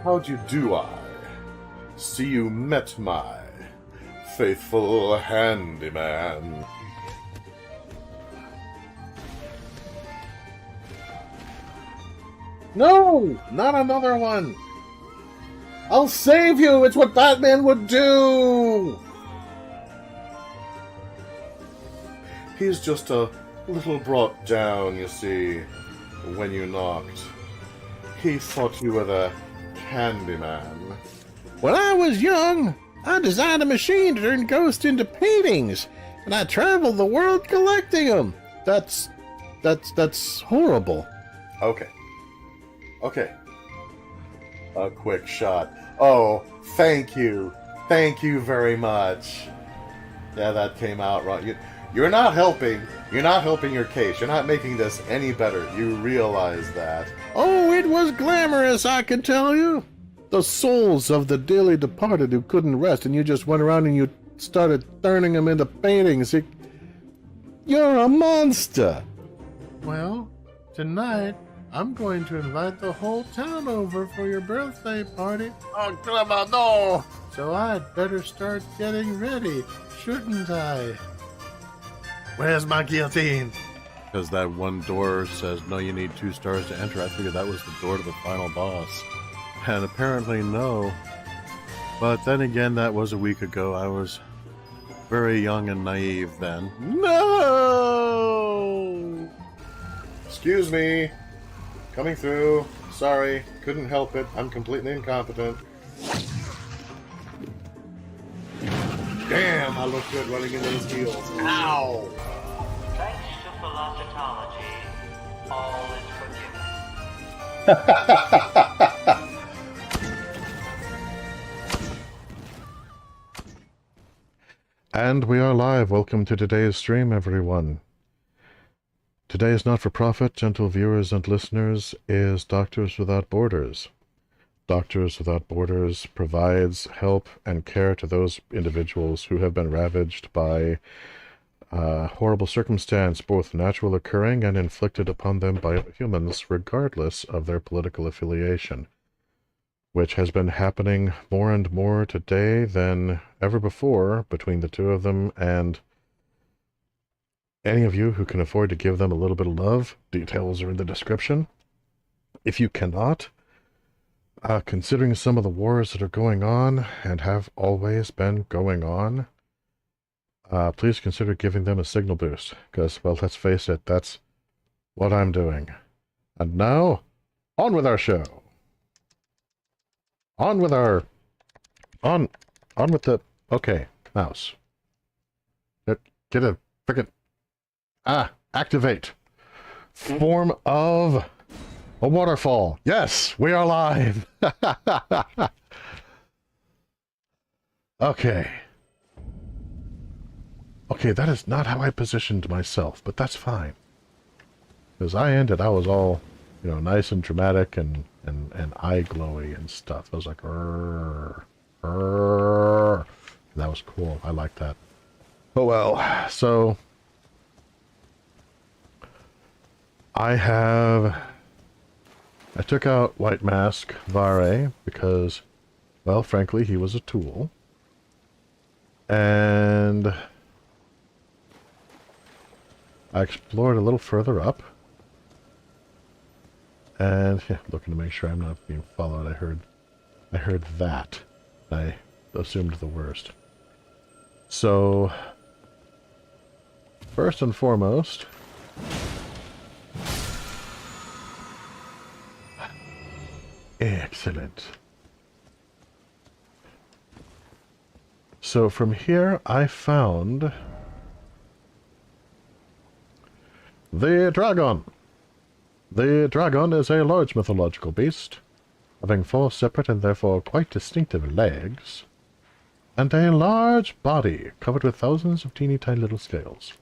How do I? See you met my faithful handyman. No! Not another one! I'll save you! It's what Batman would do! He's just a little brought down, you see, when you knocked. He thought you were the handyman. When I was young, I designed a machine to turn ghosts into paintings, and I traveled the world collecting them. That's horrible. Okay. A quick shot. Oh, thank you. Thank you very much. Yeah, that came out wrong. You're not helping. You're not helping your case. You're not making this any better. You realize that. Oh, it was glamorous, I can tell you. The souls of the dearly departed who couldn't rest, and you just went around and you started turning them into paintings. You're a monster. Well, tonight, I'm going to invite the whole town over for your birthday party. Oh, Grandma, no! So I'd better start getting ready, shouldn't I? Where's my guillotine? Because that one door says, no, you need 2 stars to enter. I figured that was the door to the final boss. And apparently no. But then again, that was a week ago. I was very young and naive then. No! Excuse me. Coming through. Sorry. Couldn't help it. I'm completely incompetent. Damn, I look good running into those heels. Ow! Thanks to philosophy, all is forgiven. And we are live. Welcome to today's stream, everyone. Today's not-for-profit, gentle viewers and listeners, is Doctors Without Borders. Doctors Without Borders provides help and care to those individuals who have been ravaged by horrible circumstance, both natural occurring and inflicted upon them by humans, regardless of their political affiliation, which has been happening more and more today than ever before between the two of them. And any of you who can afford to give them a little bit of love, details are in the description. If you cannot, considering some of the wars that are going on and have always been going on, please consider giving them a signal boost, because, well, let's face it, that's what I'm doing. And now, on with our show. On with the, okay, mouse. Get a frickin', activate. Form of a waterfall. Yes, we are live. Okay. Okay, that is not how I positioned myself, but that's fine. Because I was all, you know, nice and dramatic and eye glowy and stuff. I was like, "Rrr, rrr." That was cool. I like that. Oh well, so I took out White Mask Vare because, well, frankly, he was a tool. And I explored a little further up. And yeah, looking to make sure I'm not being followed. I heard that. I assumed the worst. So, first and foremost, excellent. So from here I found the dragon. The dragon is a large mythological beast, having 4 separate and therefore quite distinctive legs, and a large body covered with thousands of teeny tiny little scales.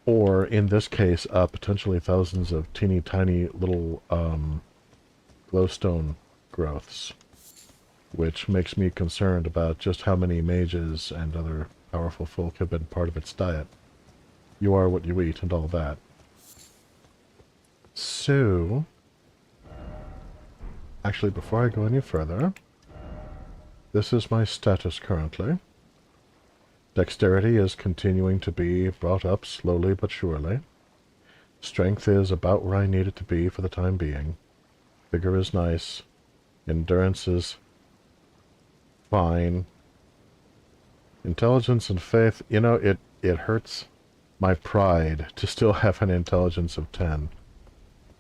Or, in this case, potentially thousands of teeny tiny little glowstone growths, which makes me concerned about just how many mages and other powerful folk have been part of its diet. You are what you eat and all that. So, Actually, before I go any further, this is my status currently. Dexterity is continuing to be brought up slowly but surely. Strength is about where I need it to be for the time being. Vigor is nice. Endurance is fine. Intelligence and faith, you know, it hurts my pride to still have an intelligence of 10.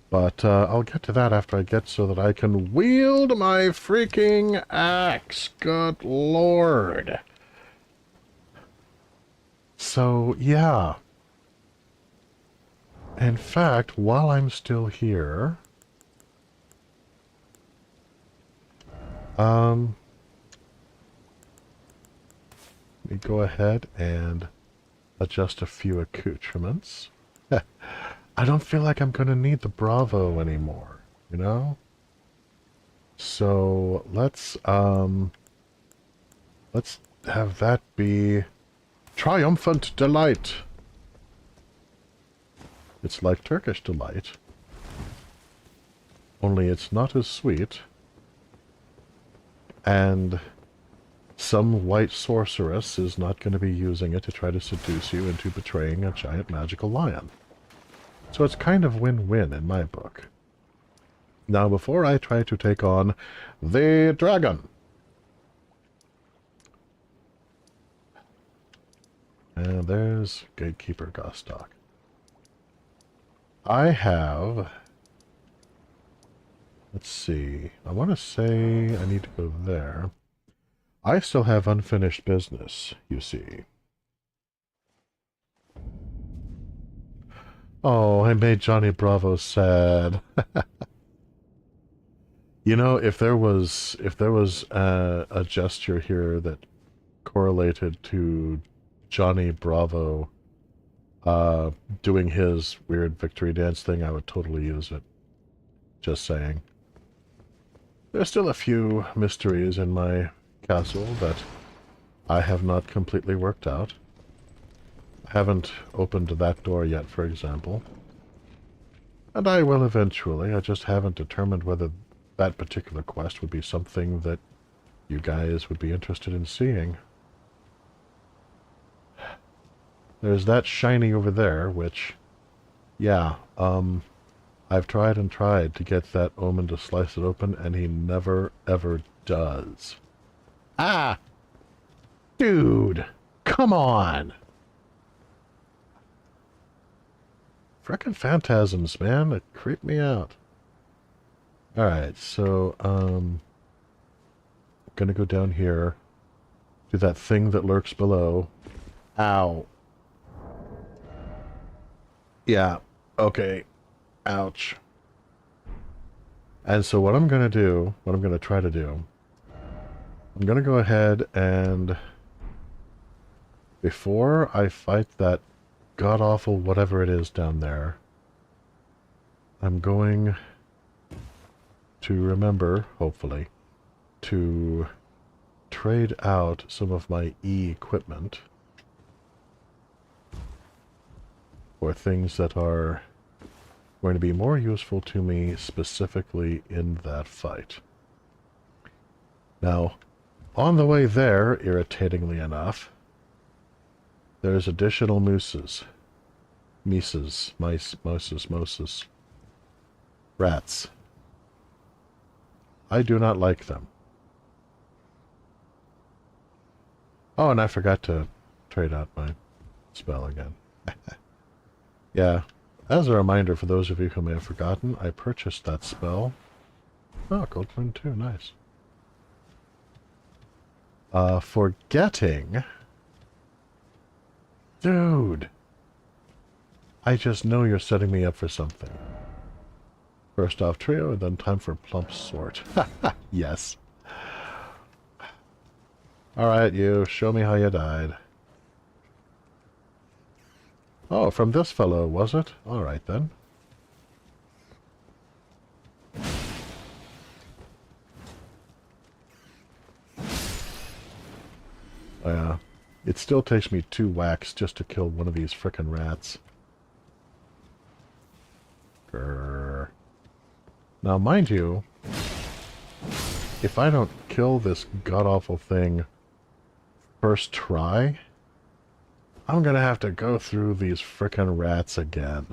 But I'll get to that after I get so that I can wield my freaking axe. Good lord. So, yeah. In fact, while I'm still here, let me go ahead and adjust a few accoutrements. I don't feel like I'm going to need the Bravo anymore, you know? So, let's have that be Triumphant Delight. It's like Turkish Delight, only it's not as sweet, and some white sorceress is not going to be using it to try to seduce you into betraying a giant magical lion. So it's kind of win-win in my book. Now, before I try to take on the dragon, and there's Gatekeeper Gostock. I have, let's see, I want to say I need to go there. I still have unfinished business, you see. Oh, I made Johnny Bravo sad. You know, if there was a gesture here that correlated to Johnny Bravo doing his weird victory dance thing, I would totally use it. Just saying. There's still a few mysteries in my castle that I have not completely worked out. I haven't opened that door yet, for example. And I will eventually. I just haven't determined whether that particular quest would be something that you guys would be interested in seeing. There's that shiny over there, which, yeah, I've tried and tried to get that omen to slice it open, and he never, ever does. Ah! Dude! Come on! Frickin' phantasms, man. That creep me out. Alright, so, I'm gonna go down here, do that thing that lurks below. Ow. Yeah, okay. Ouch. And so what I'm gonna do, what I'm gonna try to do, I'm gonna go ahead and, before I fight that god-awful whatever it is down there, I'm going to remember, hopefully, to trade out some of my E-equipment for things that are going to be more useful to me specifically in that fight. Now, on the way there, irritatingly enough, there's additional mooses. Mice, moses. Rats. I do not like them. Oh, and I forgot to trade out my spell again. Yeah, as a reminder for those of you who may have forgotten, I purchased that spell. Oh, gold coin too, nice. Forgetting... Dude! I just know you're setting me up for something. First off trio, and then time for plump sort. Yes. Alright, you, show me how you died. Oh, from this fellow, was it? Alright then. Yeah. It still takes me 2 whacks just to kill one of these frickin' rats. Grrr. Now, mind you, if I don't kill this god-awful thing first try, I'm gonna have to go through these frickin' rats again.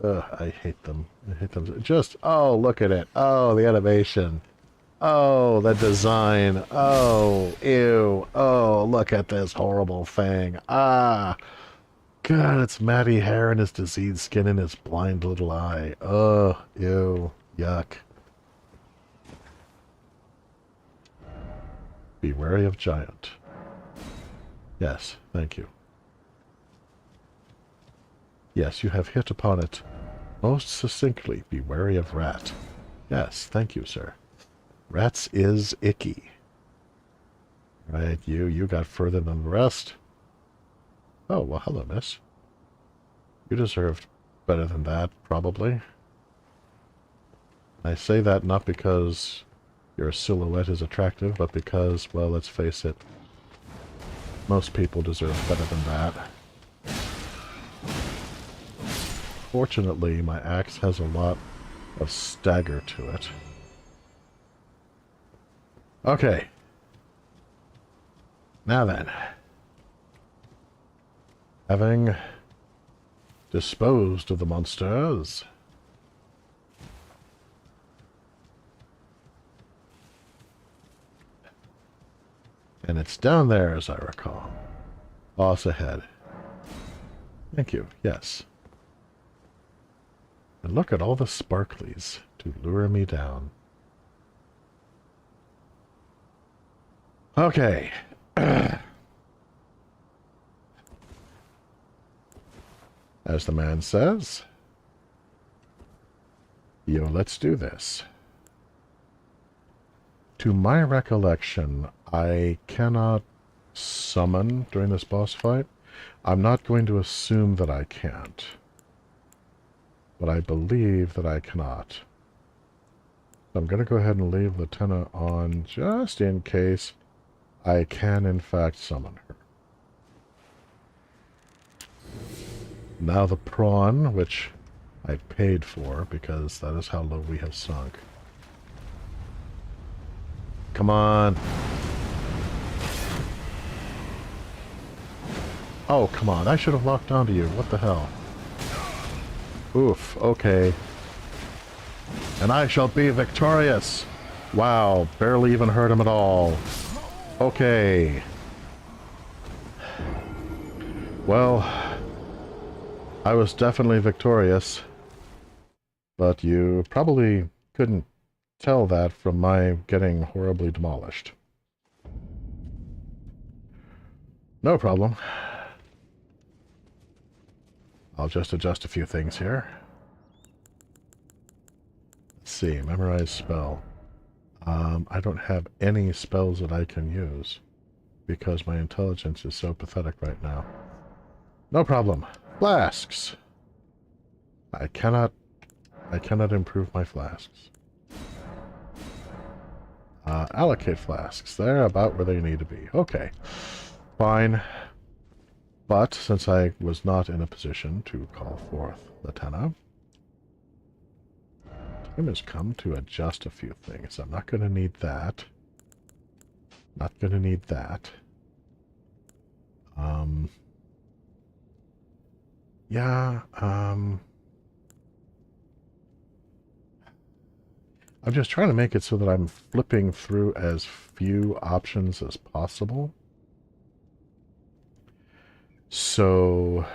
Ugh, I hate them. I hate them. Just, oh, look at it. Oh, the animation. Oh, the design. Oh, ew. Oh, look at this horrible thing. Ah. God, it's matty hair and his diseased skin and his blind little eye. Oh, ew. Yuck. Be wary of giant. Yes, thank you. Yes, you have hit upon it most succinctly. Be wary of rat. Yes, thank you, sir. Rats is icky. Right, you got further than the rest. Oh, well, hello, miss. You deserved better than that, probably. I say that not because your silhouette is attractive, but because, well, let's face it, most people deserve better than that. Fortunately, my axe has a lot of stagger to it. Okay. Now then. Having disposed of the monsters, and it's down there, as I recall. Boss ahead. Thank you, yes. And look at all the sparklies to lure me down. Okay. As the man says, yo, let's do this. To my recollection, I cannot summon during this boss fight. I'm not going to assume that I can't, but I believe that I cannot. I'm going to go ahead and leave Latenna on just in case I can in fact summon her. Now the prawn, which I paid for because that is how low we have sunk. Come on. Oh, come on. I should have locked onto you. What the hell? Oof. Okay. And I shall be victorious. Wow. Barely even hurt him at all. Okay. Well, I was definitely victorious. But you probably couldn't tell that from my getting horribly demolished. No problem. I'll just adjust a few things here. Let's see, memorize spell. I don't have any spells that I can use because my intelligence is so pathetic right now. No problem. Flasks. I cannot improve my flasks. Allocate flasks. They're about where they need to be. Okay. Fine. But since I was not in a position to call forth Latenna, time has come to adjust a few things. I'm not going to need that. Not going to need that. Yeah, I'm just trying to make it so that I'm flipping through as few options as possible. So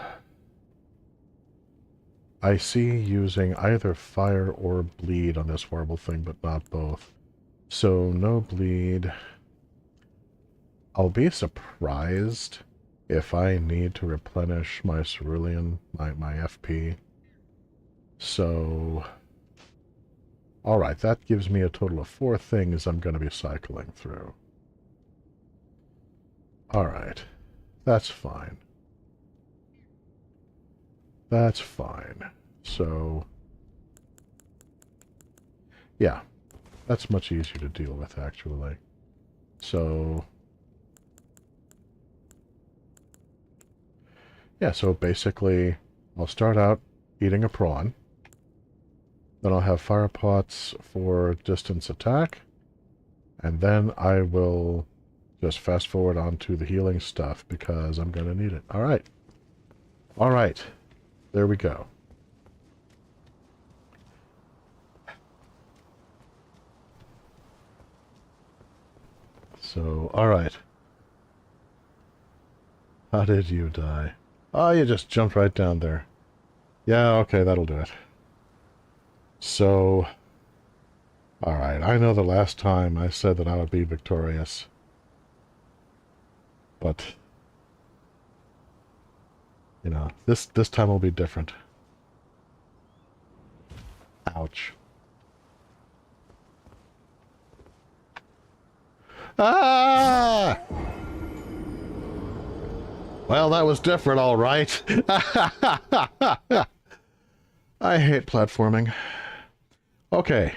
I see using either fire or bleed on this horrible thing, but not both. So no bleed. I'll be surprised if I need to replenish my cerulean, my FP. So, alright, that gives me a total of 4 things I'm going to be cycling through. Alright, that's fine. That's fine. So, yeah, that's much easier to deal with, actually. So, yeah, so basically, I'll start out eating a prawn. Then I'll have fire pots for distance attack. And then I will just fast forward onto the healing stuff because I'm going to need it. All right. All right. There we go. So, all right. How did you die? Oh, you just jumped right down there. Yeah, okay, that'll do it. So, all right. I know the last time I said that I would be victorious. But, you know, this time will be different. Ouch. Ah! Well, that was different, all right. I hate platforming. Okay.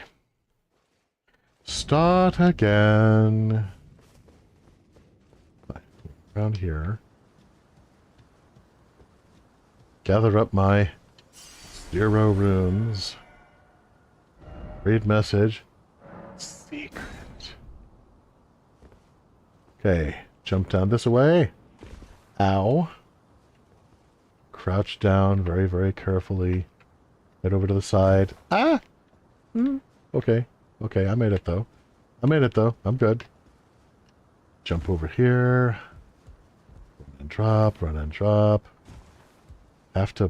Start again. Around here. Gather up my 0 runes. Read message. Secret. Okay, jump down this way. Ow. Crouch down very, very carefully. Head over to the side. Ah! Okay. Okay, I made it though. I'm good. Jump over here. Run and drop, run and drop. Have to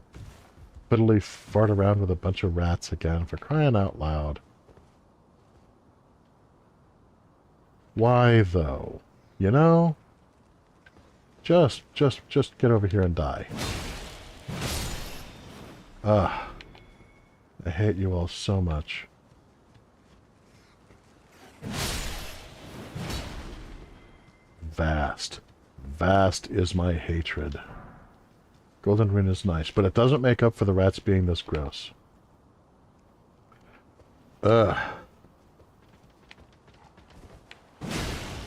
fiddly fart around with a bunch of rats again, for crying out loud. Why though? You know? Just get over here and die. Ah. I hate you all so much. Vast. Vast is my hatred. Golden Ring is nice, but it doesn't make up for the rats being this gross. Ugh.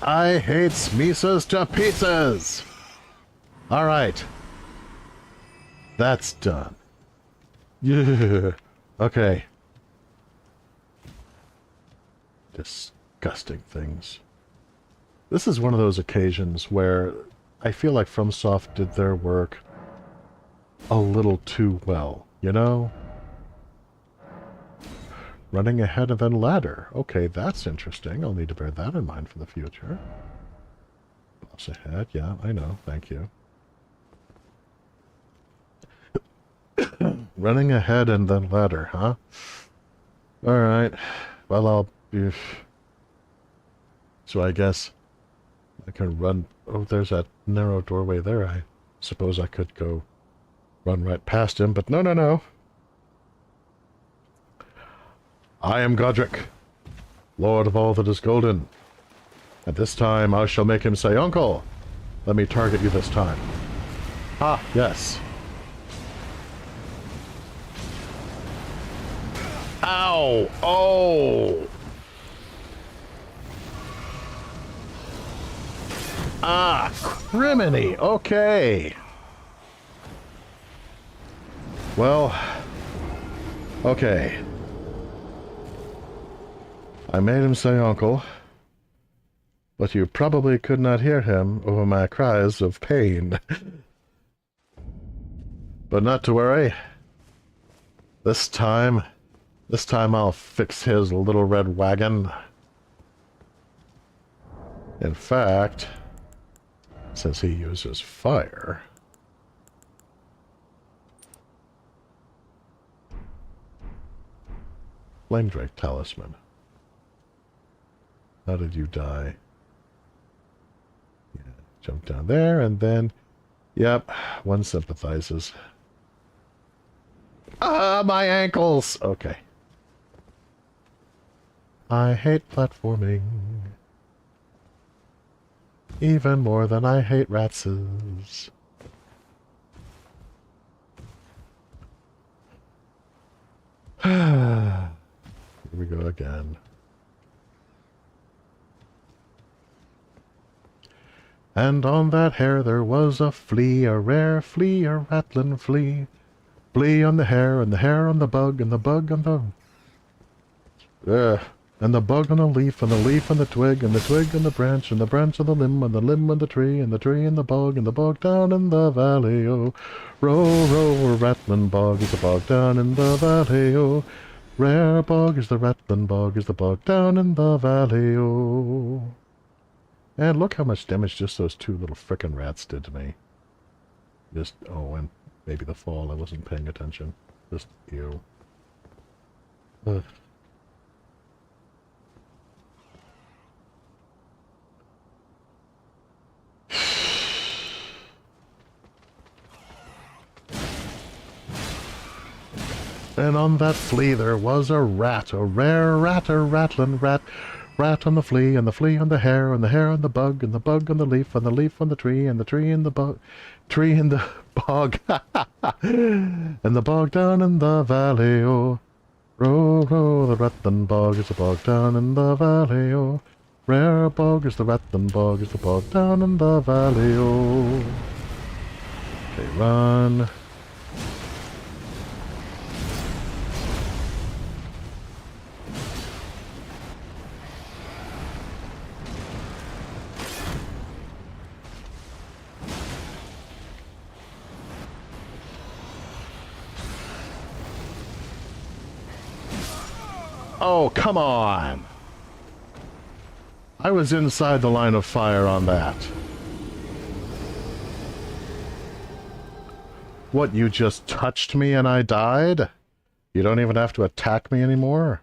I hate Smisas to pieces! Alright. That's done. Yeah. Okay. Disgusting things. This is one of those occasions where I feel like FromSoft did their work a little too well, you know? Running ahead and then ladder. Okay, that's interesting. I'll need to bear that in mind for the future. Boss ahead. Yeah, I know. Thank you. Running ahead and then ladder, huh? Alright. Well, I'll be... So I guess I can run... Oh, there's that narrow doorway there. I suppose I could go run right past him, but no, no, no. I am Godric, Lord of all that is golden. At this time I shall make him say, Uncle, let me target you this time. Ah, yes. Ow! Oh! Ah, criminy! Okay. Well, okay. I made him say uncle, but you probably could not hear him over my cries of pain. But not to worry. This time I'll fix his little red wagon. In fact, since he uses fire... Flame Drake Talisman. How did you die? Yeah, jump down there and then... Yep, one sympathizes. Ah, my ankles! Okay. I hate platforming. Even more than I hate ratses. Here we go again. And on that hair there was a flea, a rare flea, a rattling flea. Flea on the hair, and the hair on the bug, and the bug on the And the bug on the leaf, and the leaf on the twig, and the twig on the branch on the limb, and the limb on the tree, and the bog down in the valley, oh. Row, row, rattling bog is the bog down in the valley, oh. Rare bog is the rattling bog is the bog down in the valley, oh. And look how much damage just those two little frickin' rats did to me. Just, oh, and maybe the fall, I wasn't paying attention. Just, ew. Ugh. And on that flea there was a rat, a rare rat, a rattling rat. Rat on the flea, and the flea on the hare, and the hare on the bug, and the bug on the leaf, and the leaf on the tree, and the tree in the bug, tree in the bog, and the bog down in the valley, oh. Row, row, the rattling bog is the bog down in the valley, oh. Rare bog is the rattling bog is the bog down in the valley, oh. Okay, run. Oh, come on! I was inside the line of fire on that. What, you just touched me and I died? You don't even have to attack me anymore?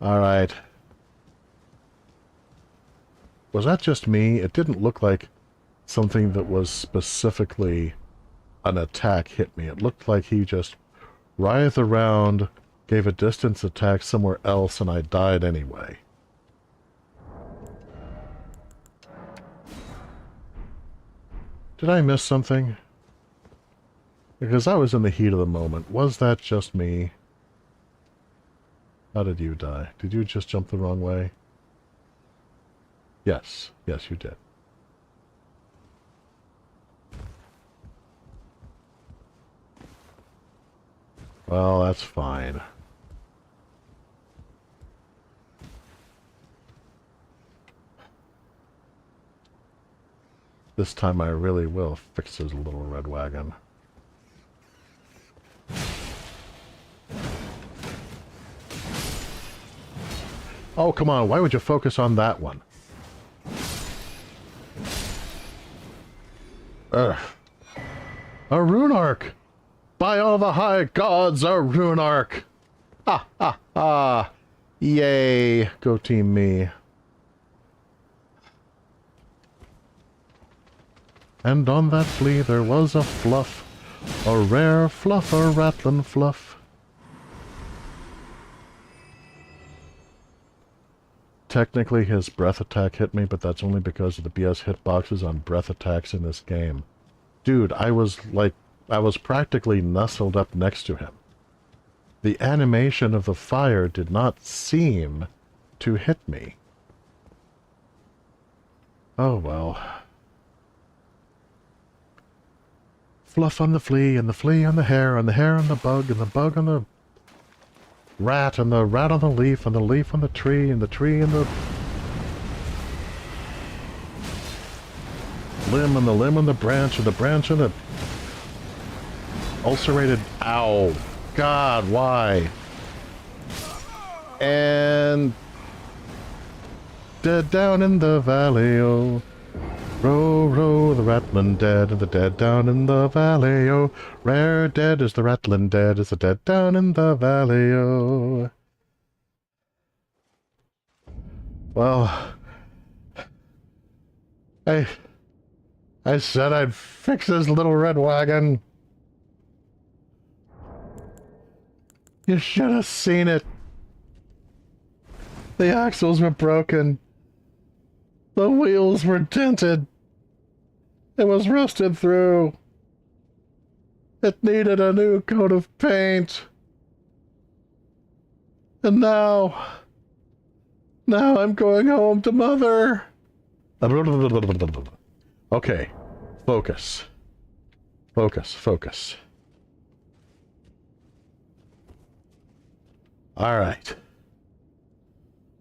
Alright. Was that just me? It didn't look like something that was specifically an attack hit me. It looked like he just writhed around, gave a distance attack somewhere else, and I died anyway. Did I miss something? Because I was in the heat of the moment. Was that just me? How did you die? Did you just jump the wrong way? Yes. Yes, you did. Well, that's fine. This time I really will fix his little red wagon. Oh, come on, why would you focus on that one? Ugh. A rune arc! By all the high gods, a rune arc! Ha ha ha! Yay! Go team me. And on that flea there was a fluff, a rare fluff, a rattling fluff. Technically his breath attack hit me, but that's only because of the BS hitboxes on breath attacks in this game. Dude, I was practically nestled up next to him. The animation of the fire did not seem to hit me. Oh well. Fluff on the flea, and the flea on the hare, and the hare on the bug, and the bug on the rat, and the rat on the leaf, and the leaf on the tree, and the tree on the limb, and the limb on the branch, and the branch on the ulcerated... Ow. God, why? And... dead down in the valley, oh. Row, row, the rattling dead, and the dead down in the valley, oh. Rare dead is the rattling dead, is the dead down in the valley, oh. Well... I said I'd fix this little red wagon. You should have seen it. The axles were broken. The wheels were dented. It was rusted through. It needed a new coat of paint. And now I'm going home to Mother. Okay, focus. Focus, focus. Alright.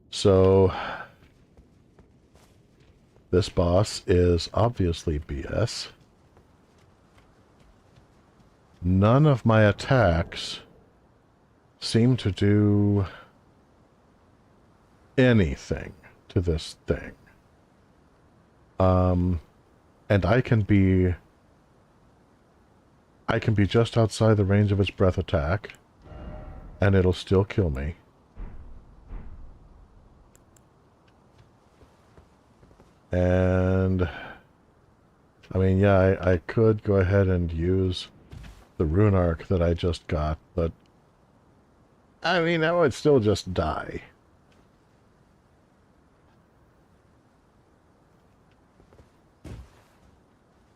So, this boss is obviously BS. None of my attacks seem to do anything to this thing. And I can be just outside the range of its breath attack, and it'll still kill me. And I mean, yeah, I could go ahead and use the rune arc that I just got, but I mean, I would still just die.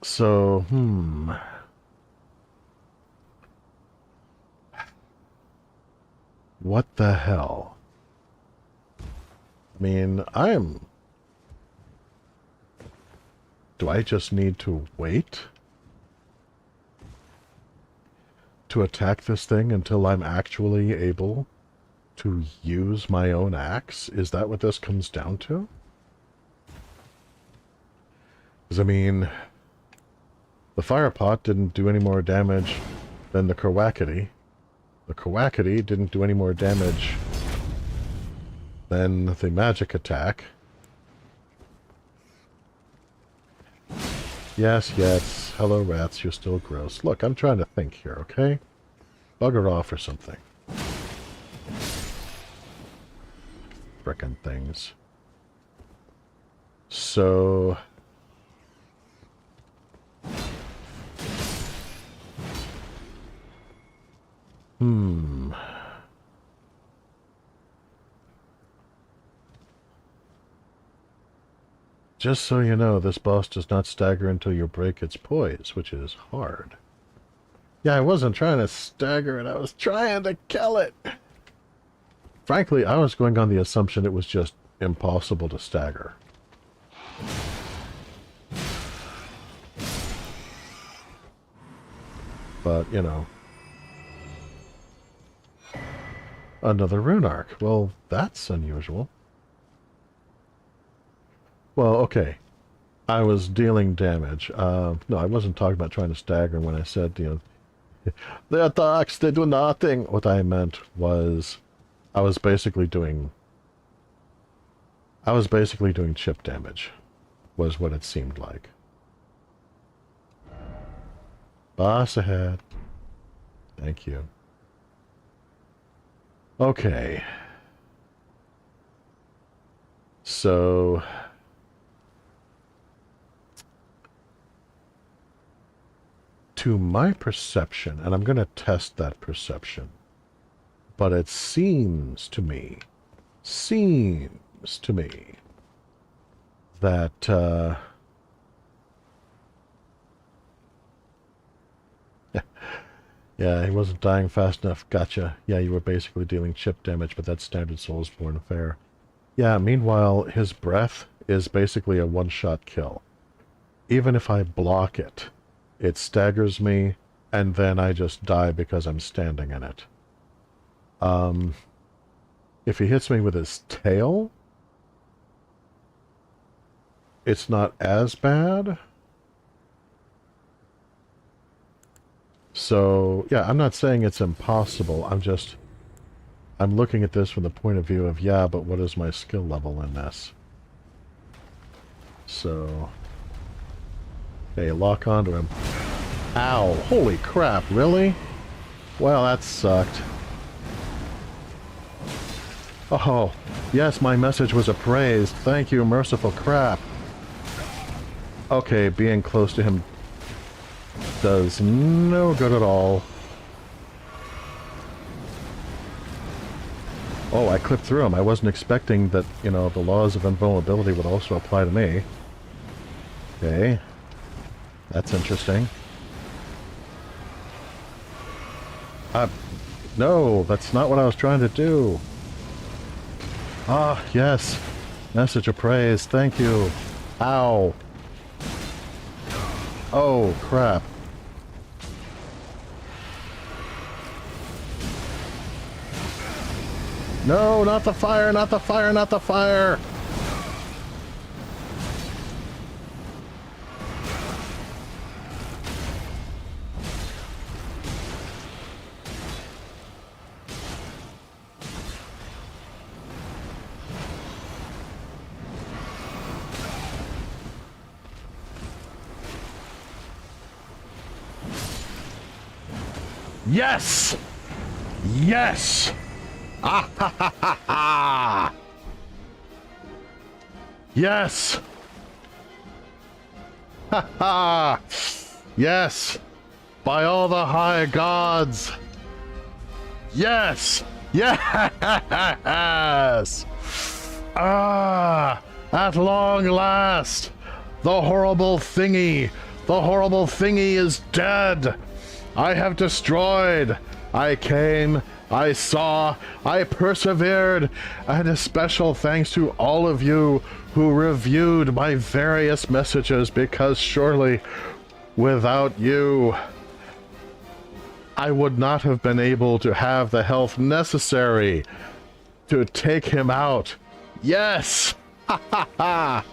So, what the hell? I mean, do I just need to wait to attack this thing until I'm actually able to use my own axe? Is that what this comes down to? Because, I mean, the firepot didn't do any more damage than the Coyote. The Coyote didn't do any more damage than the magic attack. Yes, yes. Hello, rats. You're still gross. Look, I'm trying to think here, okay? Bugger off or something. Frickin' things. So... Just so you know, this boss does not stagger until you break its poise, which is hard. Yeah, I wasn't trying to stagger it, I was trying to kill it! Frankly, I was going on the assumption it was just impossible to stagger. But, you know. Another rune arc. Well, that's unusual. Well, okay. I was dealing damage. No, I wasn't talking about trying to stagger when I said, you know, the attacks, they do nothing. What I meant was, I was basically doing chip damage, was what it seemed like. Boss ahead. Thank you. Okay. So... to my perception, and I'm going to test that perception, but it seems to me that, yeah, he wasn't dying fast enough. Gotcha. Yeah, you were basically dealing chip damage, but that's standard Soulsborne fare. Yeah, meanwhile, his breath is basically a one-shot kill. Even if I block it, it staggers me, and then I just die because I'm standing in it. If he hits me with his tail, it's not as bad. So, yeah, I'm not saying it's impossible. I'm looking at this from the point of view of, yeah, but what is my skill level in this? So... okay, lock onto him. Ow! Holy crap, really? Well, that sucked. Oh, yes, my message was appraised. Thank you, merciful crap. Okay, being close to him does no good at all. Oh, I clipped through him. I wasn't expecting that, you know, the laws of invulnerability would also apply to me. Okay. That's interesting. No, that's not what I was trying to do. Ah, yes. Message of praise. Thank you. Ow. Oh, crap. No, not the fire, not the fire, not the fire! Yes! Yes! Ah ha ha ha ha! Yes! Ha ha! Yes! By all the high gods! Yes! Yes! Ah! At long last! The horrible thingy! The horrible thingy is dead! I have destroyed! I came, I saw, I persevered, and a special thanks to all of you who reviewed my various messages, because surely without you, I would not have been able to have the health necessary to take him out. Yes! Ha ha ha!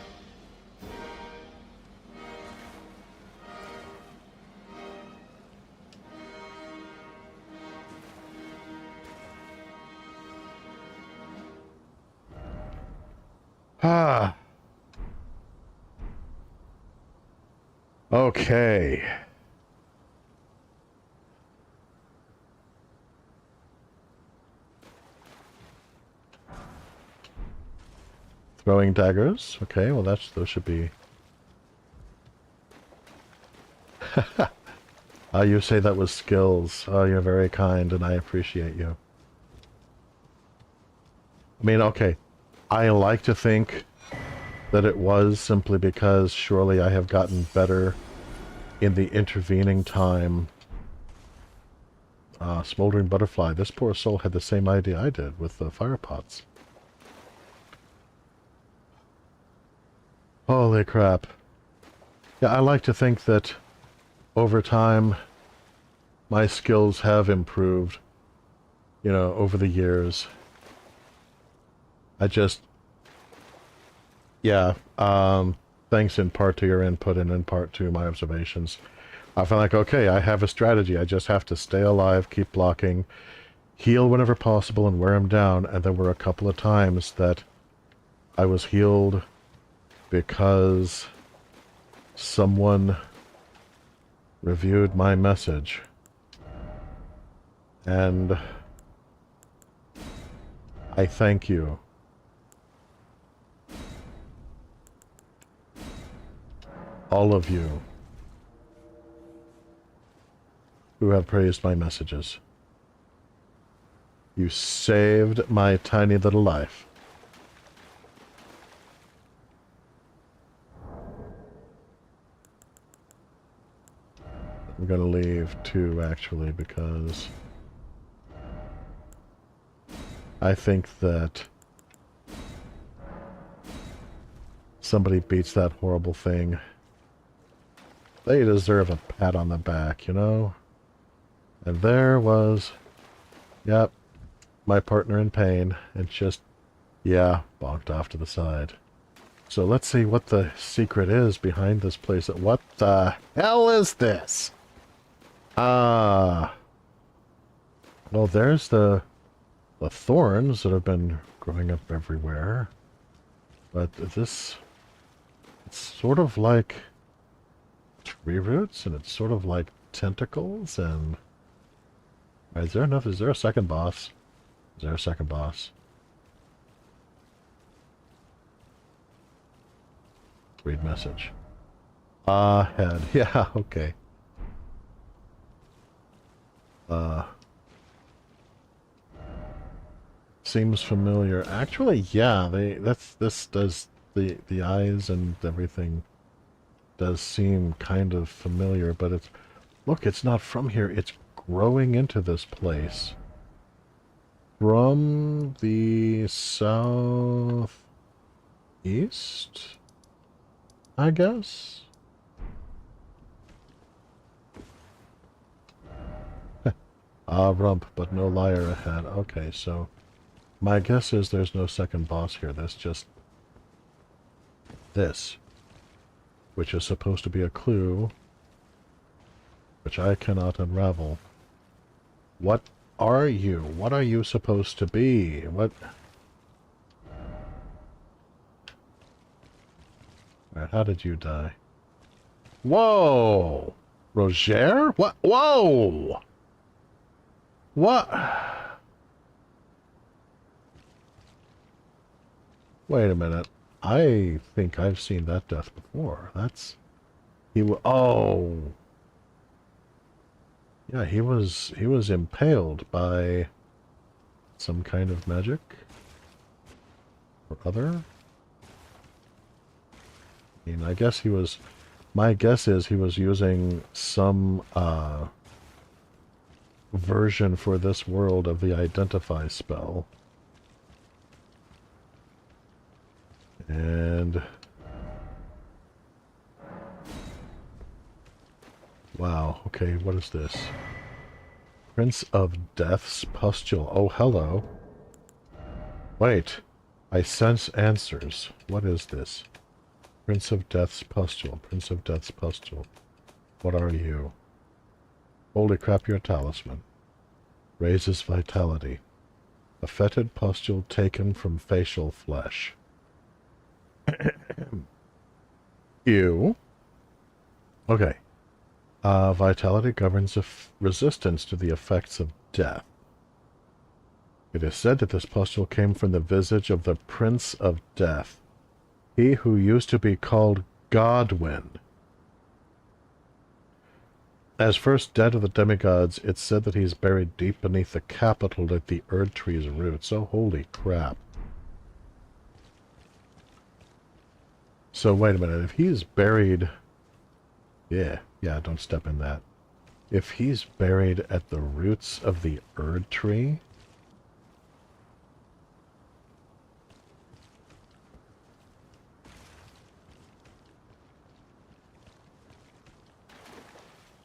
Ah. Okay. Throwing daggers. Okay, well those should be... you say that was skills. Oh, you're very kind and I appreciate you. I mean, okay. I like to think that it was simply because surely I have gotten better in the intervening time. Smoldering butterfly. This poor soul had the same idea I did with the fire pots. Holy crap. Yeah, I like to think that over time my skills have improved, you know, over the years. I just... Yeah, thanks in part to your input and in part to my observations. I feel like, okay, I have a strategy. I just have to stay alive, keep blocking, heal whenever possible, and wear him down. And there were a couple of times that I was healed because someone reviewed my message. And I thank you. All of you who have praised my messages. You saved my tiny little life. I'm gonna leave too, actually, because I think that somebody beats that horrible thing. They deserve a pat on the back, you know? And there was, yep, my partner in pain, and just, yeah, bonked off to the side. So let's see what the secret is behind this place. What the hell is this? Well, there's the thorns that have been growing up everywhere. But this, it's sort of like tree roots, and it's sort of like tentacles, and... Is there enough? Is there a second boss? Is there a second boss? Read message. Head. Yeah, okay. Seems familiar. Actually, yeah, this does the eyes and everything does seem kind of familiar, but it's, look, it's not from here. It's growing into this place from the southeast, I guess. Rump, but no liar ahead. Okay, so My guess is there's no second boss here. There's just this, which is supposed to be a clue, which I cannot unravel. What are you? What are you supposed to be? What? Alright, how did you die? Whoa! Rogier? What? Whoa! What? Wait a minute. I think I've seen that death before. That's... Oh! Yeah, he was impaled by some kind of magic or other. I mean, I guess he was... My guess is he was using some version for this world of the Identify spell. And... Wow, okay, what is this? Prince of Death's Pustule. Oh, hello. Wait, I sense answers. What is this? Prince of Death's Pustule. Prince of Death's Pustule. What are you? Holy crap, you're a talisman. Raises vitality. A fetid pustule taken from facial flesh. Ew. Okay. Vitality governs resistance to the effects of death. It is said that this pustule came from the visage of the Prince of Death, he who used to be called Godwin. As first dead of the demigods, it's said that he's buried deep beneath the capital at the Erd Tree's roots. Oh, holy crap. So, wait a minute. If he's buried... Yeah, don't step in that. If he's buried at the roots of the Erd Tree...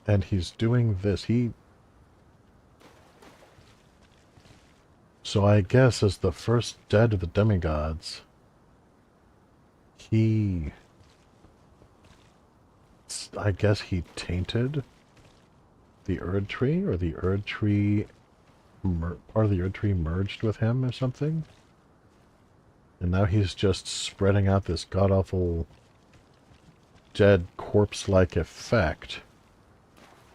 and he's doing this, so I guess as the first dead of the demigods, I guess he tainted the Erd Tree, or the Erd Tree, part of the Erd Tree merged with him or something? And now he's just spreading out this god-awful dead corpse-like effect,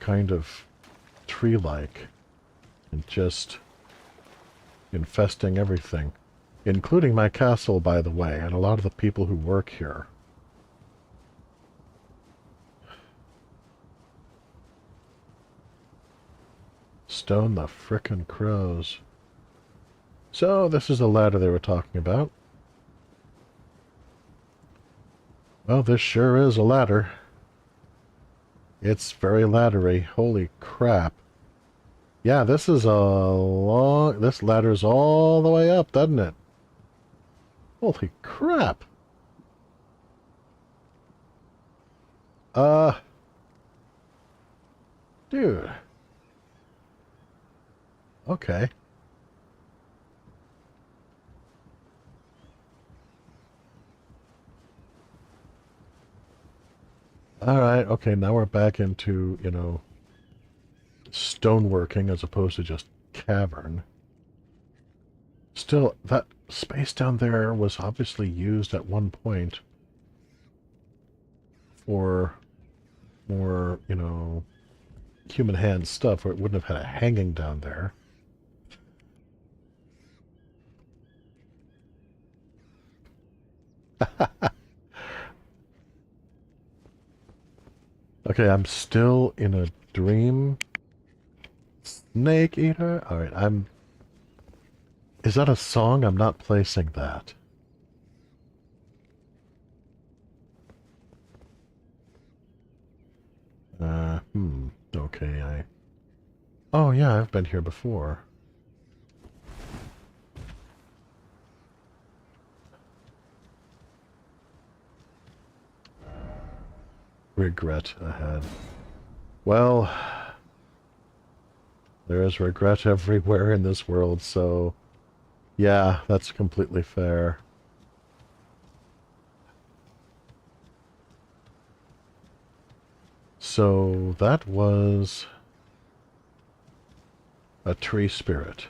kind of tree-like, and just infesting everything, including my castle, by the way, and a lot of the people who work here. Stone the frickin' crows. So, this is the ladder they were talking about. Well, this sure is a ladder. It's very laddery. Holy crap. Yeah, this is this ladder's all the way up, doesn't it? Holy crap. Dude. Okay. Alright, okay, now we're back into, you know, stoneworking as opposed to just cavern. Still, that space down there was obviously used at one point for more, you know, human hand stuff, or it wouldn't have had a hanging down there. Okay, I'm still in a dream. Snake Eater? Alright, Is that a song? I'm not placing that. Okay, Oh yeah, I've been here before. Regret ahead. Well, there is regret everywhere in this world, so Yeah, that's completely fair. So that was a tree spirit.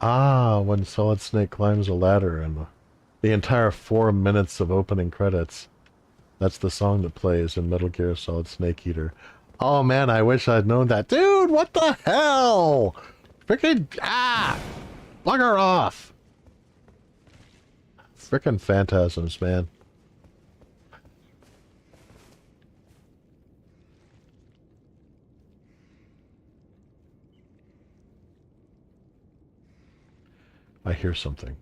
Ah, when Solid Snake climbs a ladder and the entire 4 minutes of opening credits. That's the song that plays in Metal Gear Solid Snake Eater. Oh man, I wish I'd known that. Dude, what the hell? Freaking, bugger off. Frickin' phantasms, man. I hear something.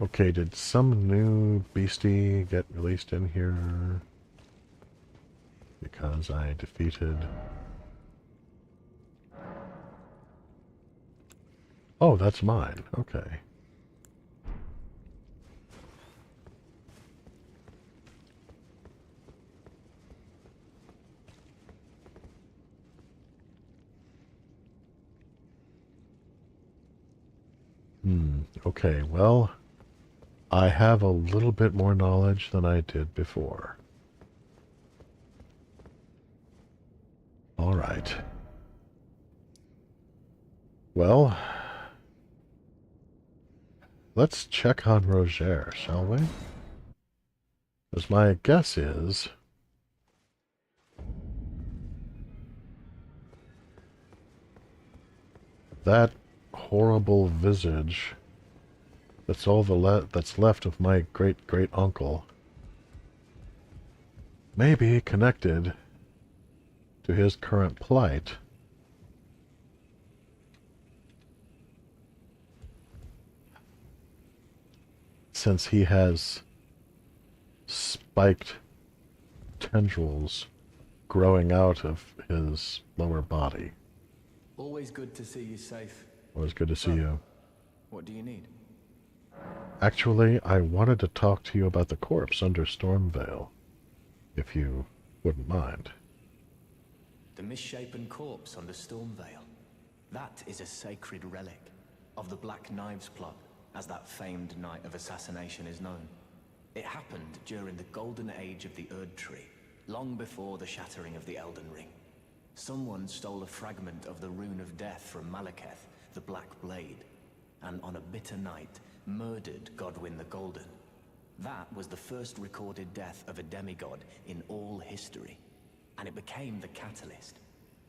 Okay, did some new beastie get released in here? Because I defeated... Oh, that's mine. Okay. Okay, well, I have a little bit more knowledge than I did before. All right. Well, let's check on Rogier, shall we? Because my guess is... that horrible visage, that's all that's left of my great-great-uncle, may be connected to his current plight. Since he has spiked tendrils growing out of his lower body. Always good to see you safe. Always good to see you. What do you need? Actually, I wanted to talk to you about the corpse under Stormveil, if you wouldn't mind. The misshapen corpse under Stormveil. That is a sacred relic of the Black Knives plot, as that famed night of assassination is known. It happened during the golden age of the Erd Tree, long before the shattering of the Elden Ring. Someone stole a fragment of the Rune of Death from Malekith, the Black Blade, and on a bitter night, murdered Godwyn the Golden. That was the first recorded death of a demigod in all history, and it became the catalyst.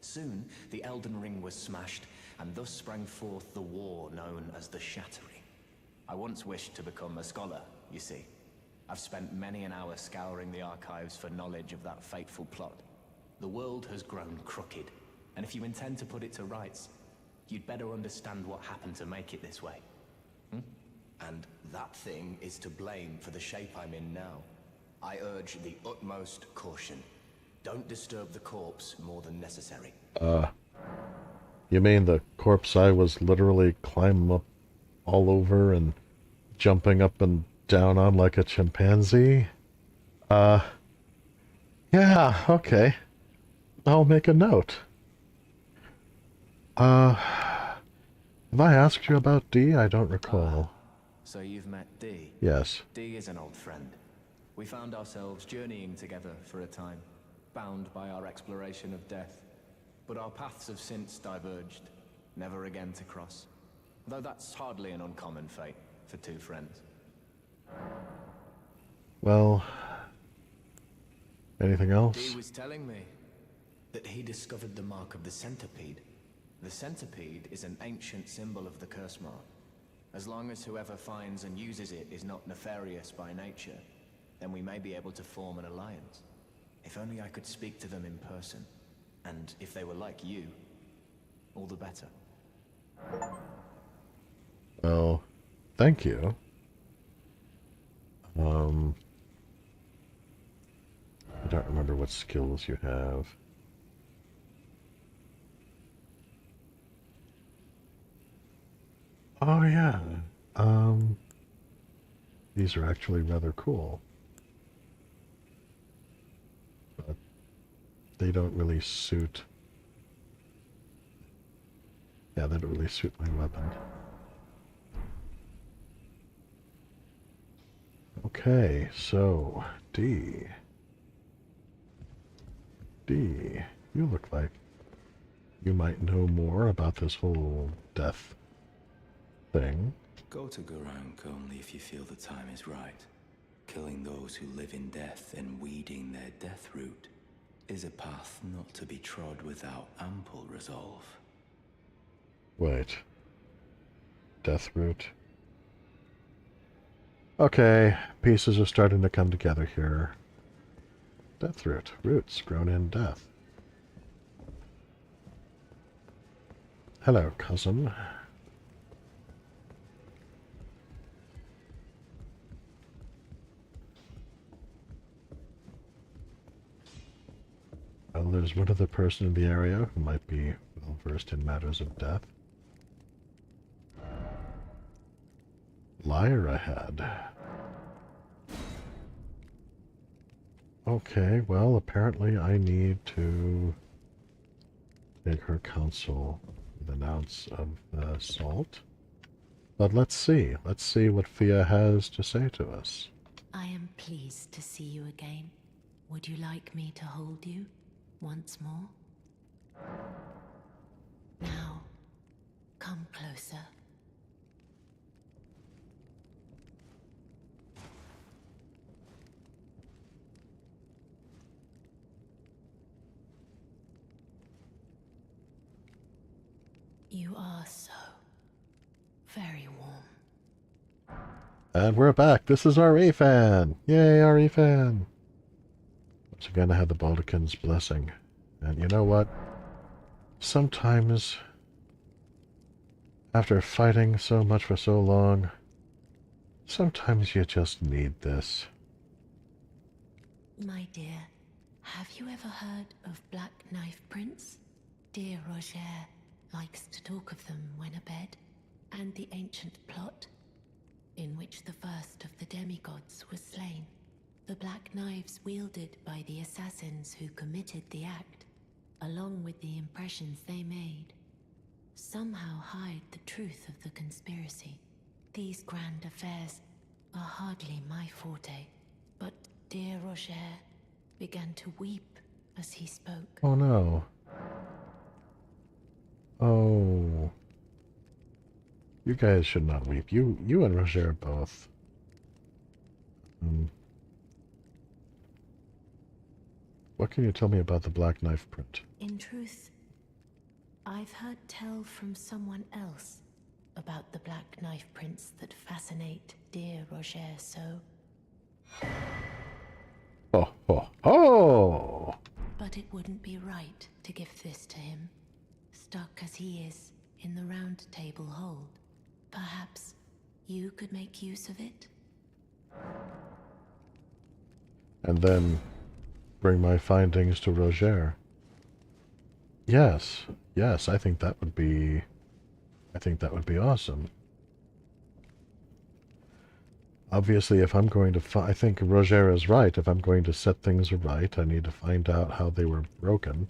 Soon, the Elden Ring was smashed, and thus sprang forth the war known as the Shattering. I once wished to become a scholar, you see. I've spent many an hour scouring the archives for knowledge of that fateful plot. The world has grown crooked, and if you intend to put it to rights, you'd better understand what happened to make it this way. And that thing is to blame for the shape I'm in now. I urge the utmost caution. Don't disturb the corpse more than necessary. You mean the corpse I was literally climbing up all over and jumping up and down on like a chimpanzee? Yeah, okay. I'll make a note. Have I asked you about D? I don't recall. So you've met D? Yes. D is an old friend. We found ourselves journeying together for a time, bound by our exploration of death. But our paths have since diverged, never again to cross. Though that's hardly an uncommon fate for two friends. Well, anything else? D was telling me that he discovered the mark of the centipede. The centipede is an ancient symbol of the curse mark. As long as whoever finds and uses it is not nefarious by nature, then we may be able to form an alliance. If only I could speak to them in person. And if they were like you, all the better. Well, thank you. I don't remember what skills you have. Oh yeah. These are actually rather cool. But they don't really suit Yeah, that would really suit my weapon. Okay, so D. D, you look like you might know more about this whole death thing. Go to Gurranq only if you feel the time is right. Killing those who live in death and weeding their death root is a path not to be trod without ample resolve. Wait. Death root. Okay, pieces are starting to come together here. Death root. Roots grown in death. Hello, cousin. Well, there's one other person in the area who might be well versed in matters of death. Liar ahead. Okay, well, apparently I need to take her counsel with an ounce of salt. But let's see. Let's see what Fia has to say to us. I am pleased to see you again. Would you like me to hold you once more? Now, come closer. You are so very warm. And we're back. This is our Ethan. Yay, our Ethan. Once again, I had the Baldakin's blessing. And you know what? Sometimes, after fighting so much for so long, sometimes you just need this. My dear, have you ever heard of Black Knife Prince? Dear Rogier likes to talk of them when abed, and the ancient plot in which the first of the demigods was slain. The black knives wielded by the assassins who committed the act, along with the impressions they made, somehow hide the truth of the conspiracy. These grand affairs are hardly my forte, but dear Rogier began to weep as he spoke. Oh no. Oh. You guys should not weep. You and Rogier both. What can you tell me about the Black Knife print? In truth, I've heard tell from someone else about the Black Knife prints that fascinate dear Rogier so. Oh, oh, oh! But it wouldn't be right to give this to him, stuck as he is in the round table hold. Perhaps you could make use of it? And then bring my findings to Rogier. Yes, yes, I think that would be awesome. Obviously, if I'm going to I think Rogier is right. If I'm going to set things right, I need to find out how they were broken.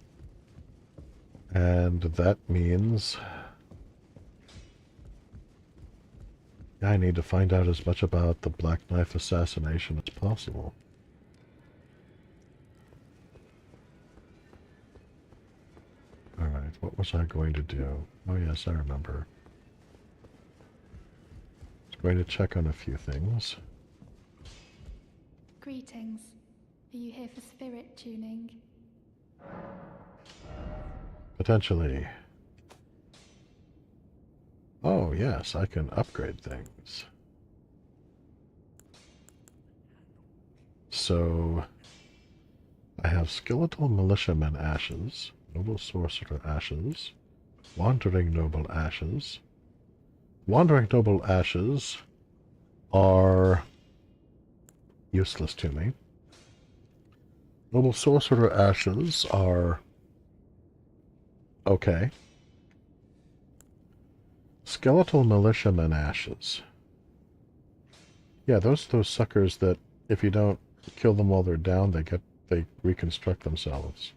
And that means I need to find out as much about the Black Knife assassination as possible. Alright, what was I going to do? Oh yes, I remember. I was going to check on a few things. Greetings. Are you here for spirit tuning? Potentially. Oh yes, I can upgrade things. So, I have Skeletal Militiaman Ashes, Noble Sorcerer Ashes, Wandering Noble Ashes. Wandering Noble Ashes are useless to me. Noble Sorcerer Ashes are okay. Skeletal Militiaman Ashes. Yeah, those suckers that if you don't kill them while they're down, they reconstruct themselves.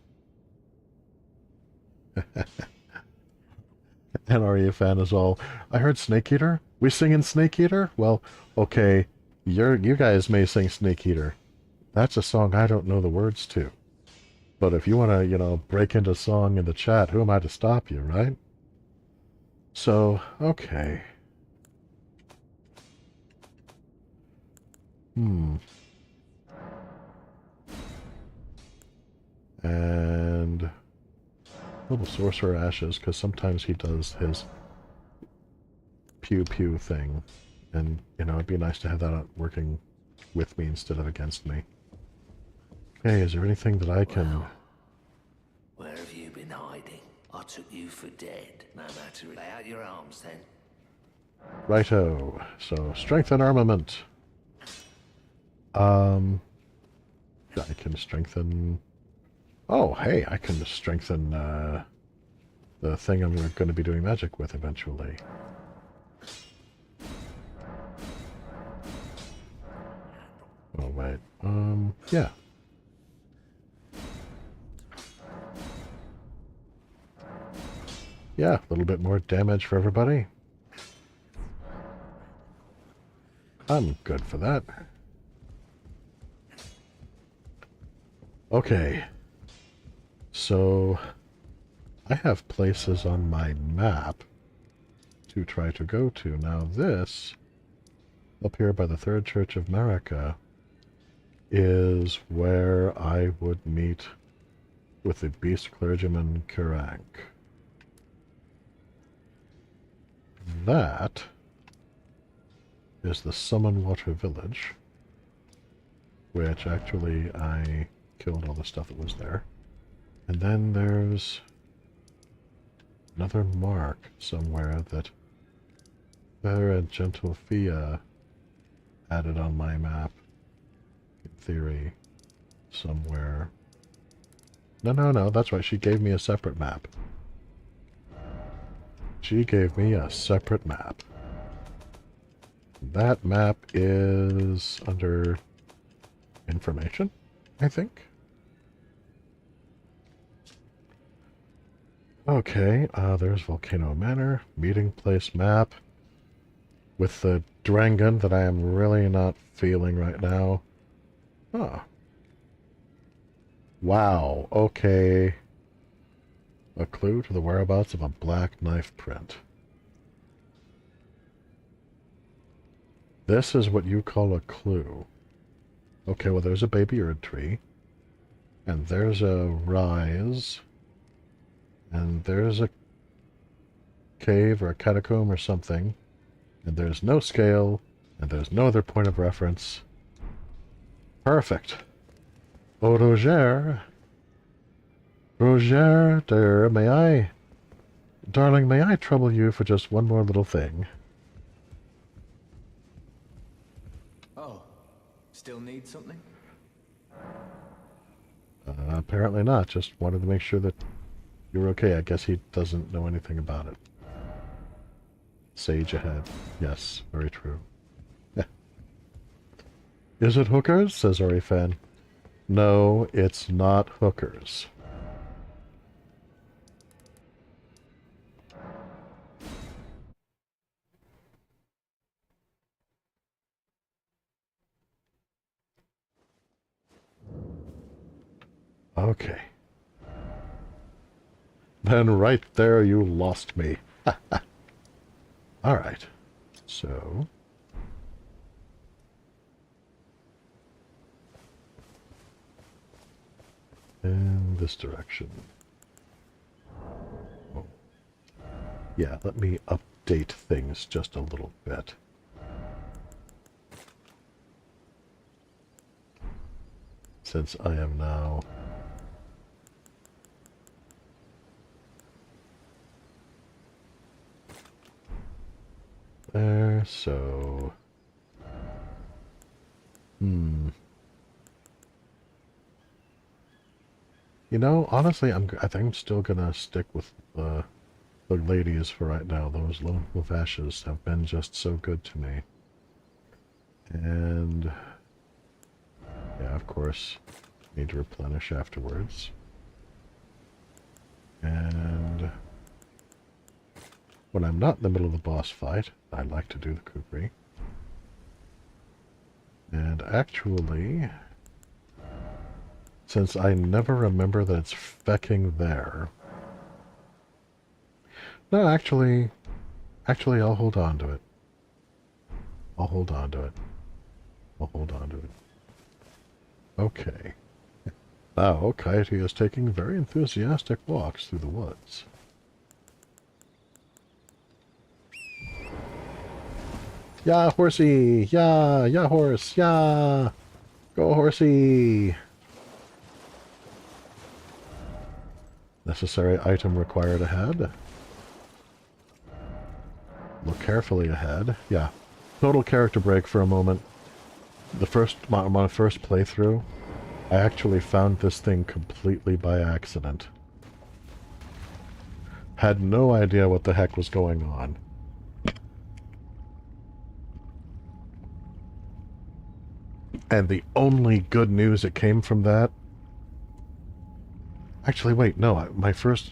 NRE fan is all, I heard Snake Eater? We singing Snake Eater? Well, okay, you guys may sing Snake Eater. That's a song I don't know the words to. But if you want to, break into song in the chat, who am I to stop you, right? So, okay. And little Sorcerer Ashes, because sometimes he does his pew pew thing. And, it'd be nice to have that working with me instead of against me. Okay, is there anything that I can... Well, where have you been hiding? I took you for dead. No matter. Lay out your arms then. Righto. So, strength and armament. I can strengthen... Oh, hey, I can strengthen the thing I'm going to be doing magic with eventually. Oh, wait. Yeah. Yeah, a little bit more damage for everybody. I'm good for that. Okay. So, I have places on my map to try to go to. Now this, up here by the Third Church of Marika, is where I would meet with the Beast Clergyman Kurank. That is the Summon Water Village, which actually I killed all the stuff that was there. And then there's another mark somewhere that Vera Gentle Fia added on my map, in theory, somewhere. No, that's right, she gave me a separate map. She gave me a separate map. That map is under information, I think. Okay, there's Volcano Manor, meeting place map, with the Drangan that I am really not feeling right now. Huh. Wow, okay. A clue to the whereabouts of a black knife print. This is what you call a clue. Okay, well there's a baby Erd tree. And there's a rise. And there's a cave or a catacomb or something. And there's no scale. And there's no other point of reference. Perfect. Oh, Rogier. Rogier, dear, darling, may I trouble you for just one more little thing? Oh, still need something? Apparently not. Just wanted to make sure that you're okay. I guess he doesn't know anything about it. Sage ahead. Yes, very true. Is it hookers? Says Orifan. No, it's not hookers. Okay. Then right there you lost me. Alright. So... in this direction. Oh. Yeah, let me update things just a little bit. Since I am now... there, so... You know, honestly, I think I'm still gonna stick with the ladies for right now. Those Lone Wolf Ashes have been just so good to me. And... yeah, of course, need to replenish afterwards. And... when I'm not in the middle of the boss fight, I like to do the kukri. And actually, since I never remember that it's fecking there... No, actually, I'll hold on to it. I'll hold on to it. I'll hold on to it. Okay. Now, Coyote is taking very enthusiastic walks through the woods. Yeah, horsey! Yeah, yeah, horse! Yeah! Go, horsey! Necessary item required ahead. Look carefully ahead. Yeah. Total character break for a moment. My first playthrough, I actually found this thing completely by accident. Had no idea what the heck was going on. And the only good news that came from that... Actually, wait, no,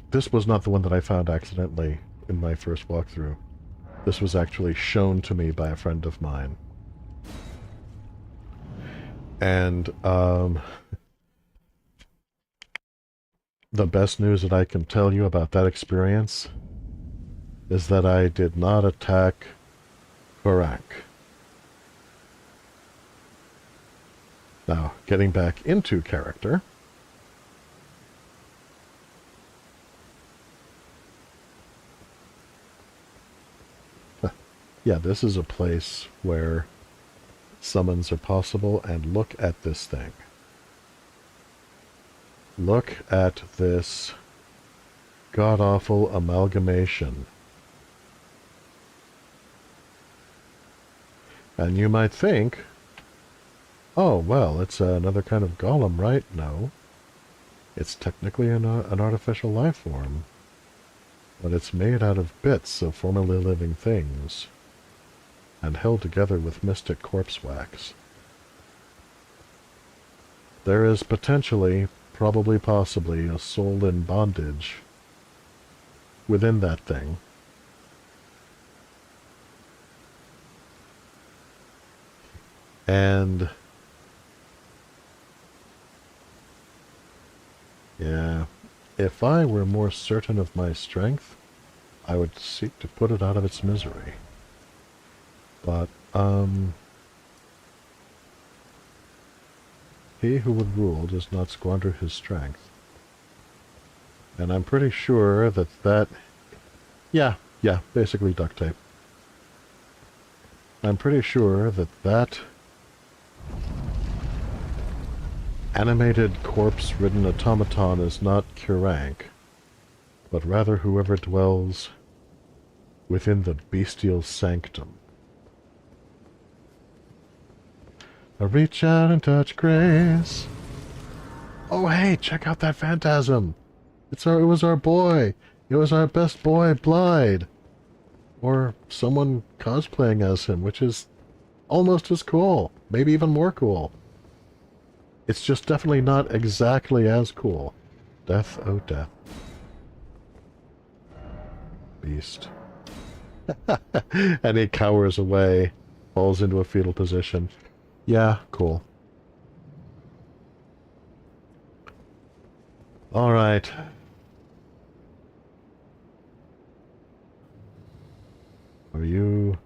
this was not the one that I found accidentally in my first walkthrough. This was actually shown to me by a friend of mine. And, the best news that I can tell you about that experience is that I did not attack Korak. Now, getting back into character... Yeah, this is a place where summons are possible, and look at this thing. Look at this god-awful amalgamation. And you might think, oh, well, it's another kind of golem, right? No. It's technically an artificial life form. But it's made out of bits of formerly living things, and held together with mystic corpse wax. There is potentially, probably possibly, a soul in bondage within that thing. And... yeah, if I were more certain of my strength, I would seek to put it out of its misery. But, he who would rule does not squander his strength. And I'm pretty sure that... Yeah, basically duct tape. I'm pretty sure that animated corpse-ridden automaton is not Kurank, but rather whoever dwells within the bestial sanctum. I reach out and touch grace. Oh hey, check out that phantasm. It was our boy. It was our best boy, Blyde. Or someone cosplaying as him, which is almost as cool. Maybe even more cool. It's just definitely not exactly as cool. Death, oh death. Beast. And he cowers away, falls into a fetal position. Yeah, cool. Alright. Are you...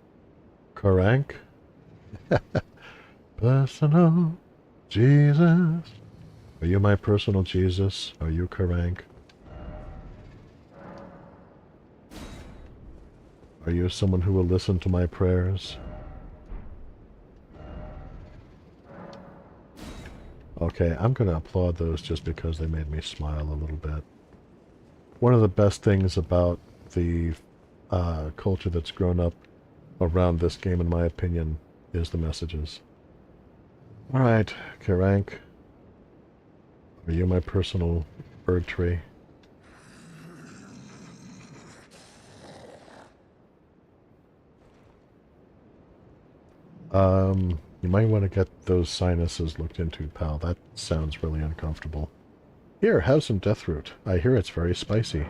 Kurank? Personal Jesus. Are you my personal Jesus? Are you Kurank? Are you someone who will listen to my prayers? Okay, I'm going to applaud those just because they made me smile a little bit. One of the best things about the culture that's grown up around this game, in my opinion, is the messages. Alright, Kurank. Are you my personal bird tree? You might want to get those sinuses looked into, pal. That sounds really uncomfortable. Here, have some death root. I hear it's very spicy.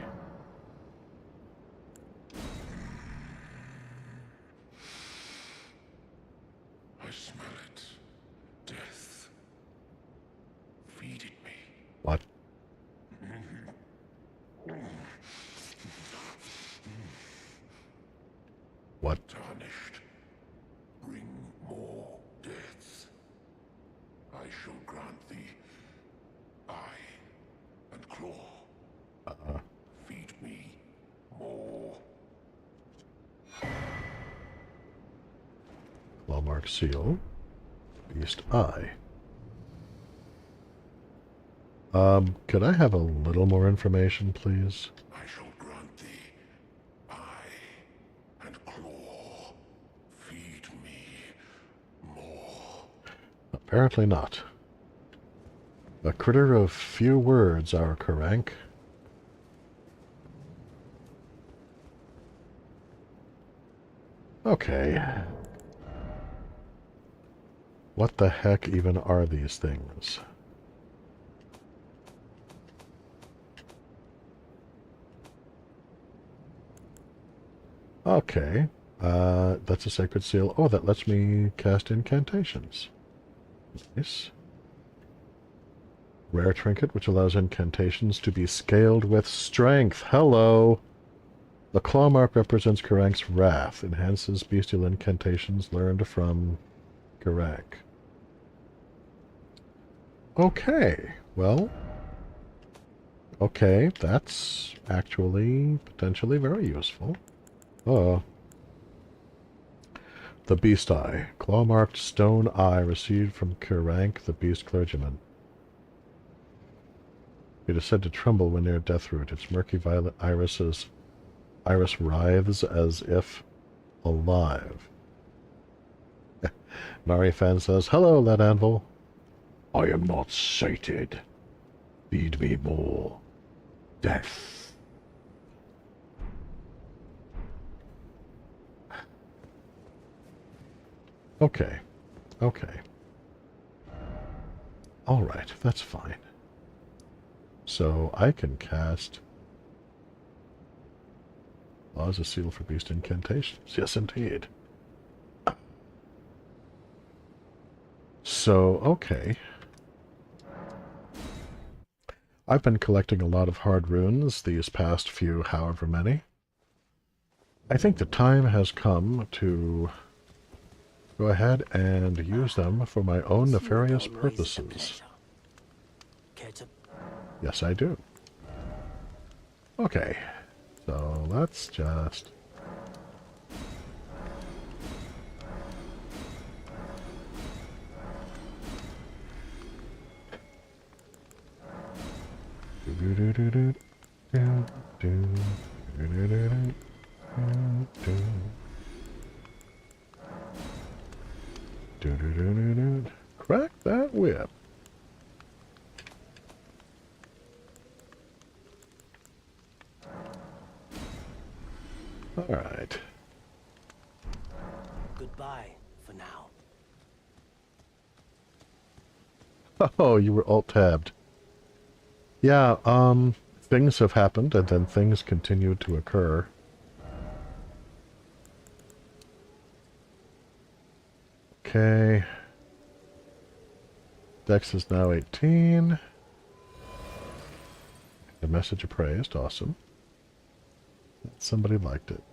Clawmark seal. Beast eye. Could I have a little more information, please? I shall grant thee eye and claw. Feed me more. Apparently not. A critter of few words, our Karank. Okay. What the heck even are these things? Okay. That's a sacred seal. Oh, that lets me cast incantations. Nice. Rare trinket, which allows incantations to be scaled with strength. Hello! The claw mark represents Karank's wrath. Enhances bestial incantations learned from Karank. Okay, well... Okay, that's actually potentially very useful. Oh. The Beast Eye. Claw-marked stone eye received from Karank, the Beast Clergyman. It is said to tremble when near Deathroot. Its murky violet iris writhes as if alive. Nari Fan says, "Hello, Lead Anvil." I am not sated. Feed me more. Death. Okay. Okay. Alright, that's fine. So I can cast Law as a seal for beast incantations. Yes, indeed. So, okay. I've been collecting a lot of hard runes these past few however many. I think the time has come to go ahead and use them for my own nefarious purposes. Yes, I do. Okay, so let's just... Crack that whip. All right. Goodbye for now. Oh, you were alt-tabbed. Yeah, things have happened, and then things continue to occur. Okay. Dex is now 18. The message appraised. Awesome. Somebody liked it.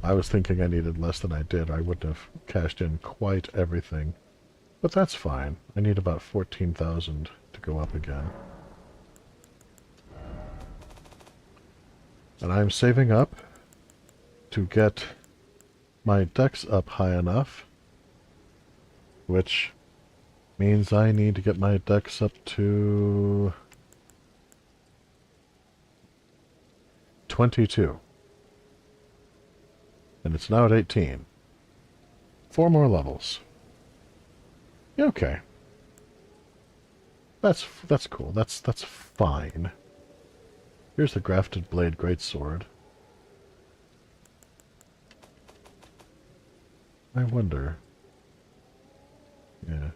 I was thinking I needed less than I did. I wouldn't have cashed in quite everything. But that's fine. I need about 14,000 to go up again. And I'm saving up to get my dex up high enough, which means I need to get my dex up to 22. And it's now at 18. 4 more levels. Okay. That's cool. That's fine. Here's the grafted blade greatsword. I wonder. Yeah.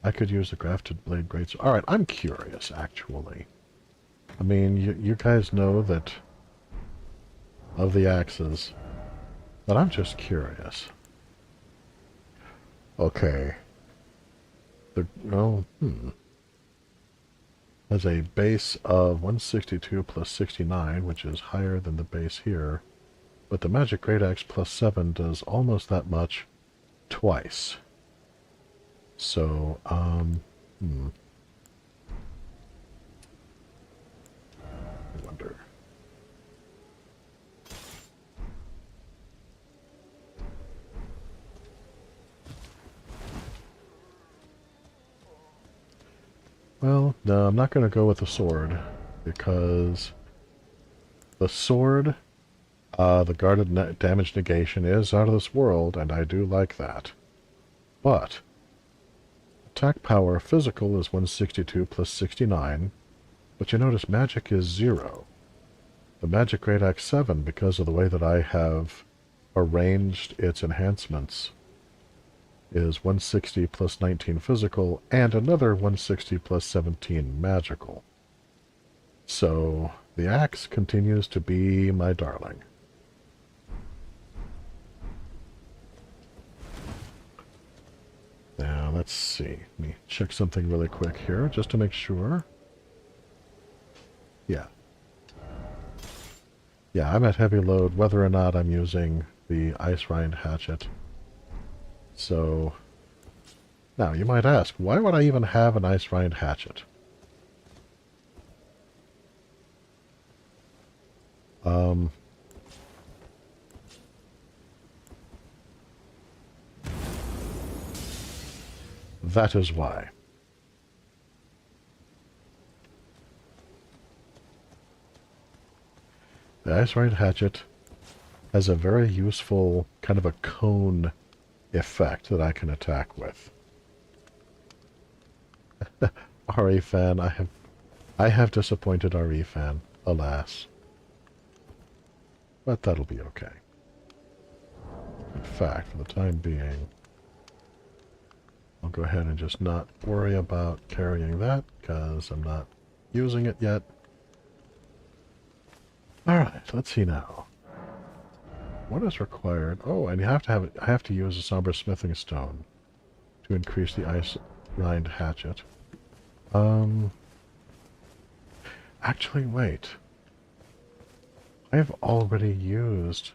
I could use the grafted blade greatsword. Alright, I'm curious, actually. I mean, you guys know that of the axes, but I'm just curious. Okay. Has a base of 162 plus 69, which is higher than the base here, but the magic great axe plus 7 does almost that much twice. So, I wonder. Well, no, I'm not going to go with the sword, because the sword, the guarded damage negation is out of this world, and I do like that. But attack power physical is 162 plus 69, but you notice magic is 0. The magic great axe 7, because of the way that I have arranged its enhancements, is 160 plus 19 physical, and another 160 plus 17 magical. So the axe continues to be my darling. Now, let's see. Let me check something really quick here, just to make sure. Yeah. Yeah, I'm at heavy load, whether or not I'm using the ice rind hatchet. So, now you might ask, why would I even have an ice rind hatchet? That is why. The ice rind hatchet has a very useful kind of a cone effect that I can attack with. RE fan, I have disappointed RE fan, alas. But that'll be okay. In fact, for the time being, I'll go ahead and just not worry about carrying that, because I'm not using it yet. Alright, let's see now. What is required? Oh, and I have to use a somber smithing stone to increase the ice rind hatchet. Actually, wait. I've already used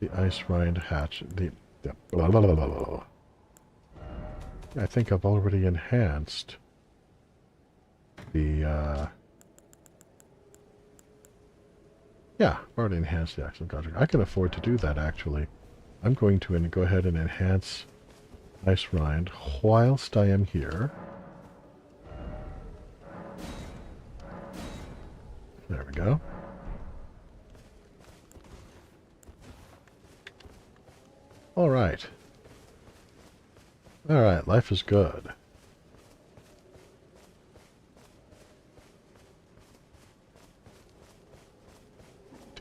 the ice rind hatchet. Blah, blah, blah, blah, blah. I think I've already enhanced the, yeah, I've already enhanced the Axle Godric. I can afford to do that, actually. I'm going to go ahead and enhance Ice Rind whilst I am here. There we go. Alright. Alright, life is good.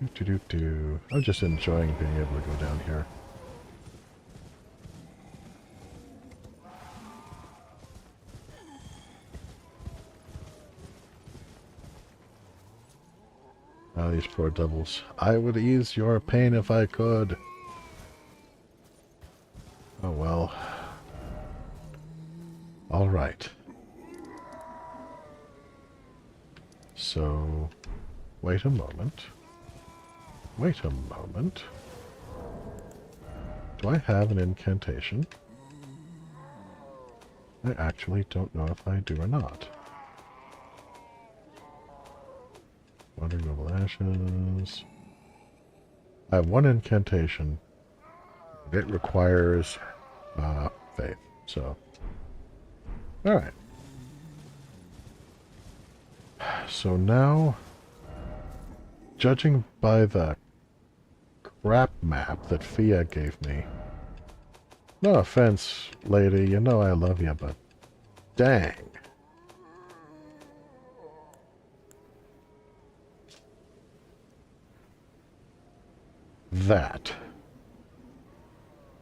I'm just enjoying being able to go down here. Ah, these poor devils. I would ease your pain if I could. Oh well. Alright. So, wait a moment. Wait a moment. Do I have an incantation? I actually don't know if I do or not. Wandering Noble Ashes. I have one incantation. It requires faith, so. Alright. So now, judging by the crap map that Fia gave me, no offense, lady, you know I love you, but dang. That.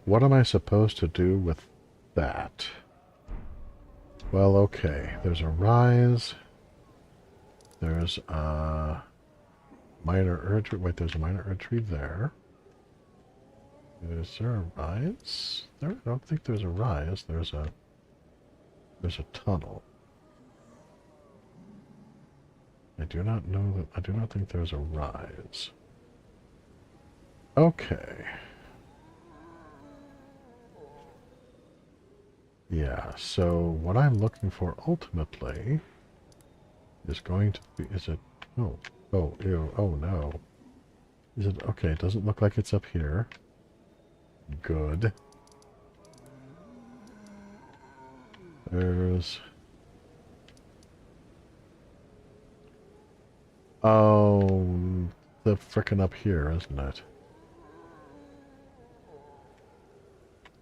What am I supposed to do with that? Well, okay. There's a rise. There's a minor retreat. Wait, there's a minor retreat there. Is there a rise? There? I don't think there's a rise. There's a tunnel. I do not know that. I do not think there's a rise. Okay. Yeah, so what I'm looking for ultimately is going to be, is it, oh, ew, oh no. Is it, okay, it doesn't look like it's up here. Good. There's Oh, the frickin' up here, isn't it?